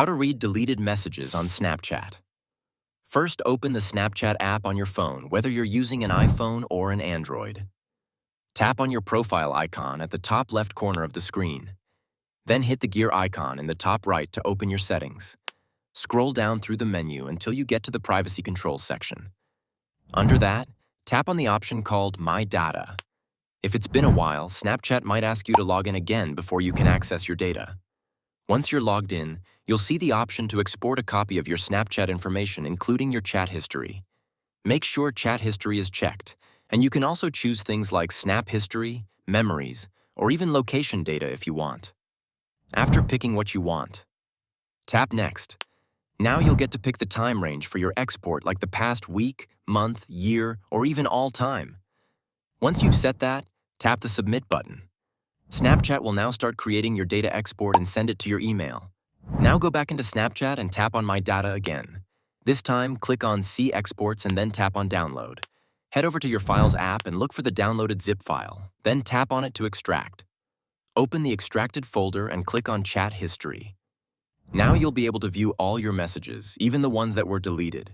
How to read deleted messages on Snapchat. First, open the Snapchat app on your phone, whether you're using an iPhone or an Android. Tap on your profile icon at the top left corner of the screen. Then hit the gear icon in the top right to open your settings. Scroll down through the menu until you get to the Privacy Controls section. Under that, tap on the option called My Data. If it's been a while, Snapchat might ask you to log in again before you can access your data. Once you're logged in, you'll see the option to export a copy of your Snapchat information, including your chat history. Make sure chat history is checked, and you can also choose things like Snap History, Memories, or even location data if you want. After picking what you want, tap Next. Now you'll get to pick the time range for your export, like the past week, month, year, or even all time. Once you've set that, tap the Submit button. Snapchat will now start creating your data export and send it to your email. Now go back into Snapchat and tap on My Data again. This time, click on See Exports and then tap on Download. Head over to your Files app and look for the downloaded zip file. Then tap on it to extract. Open the extracted folder and click on Chat History. Now you'll be able to view all your messages, even the ones that were deleted.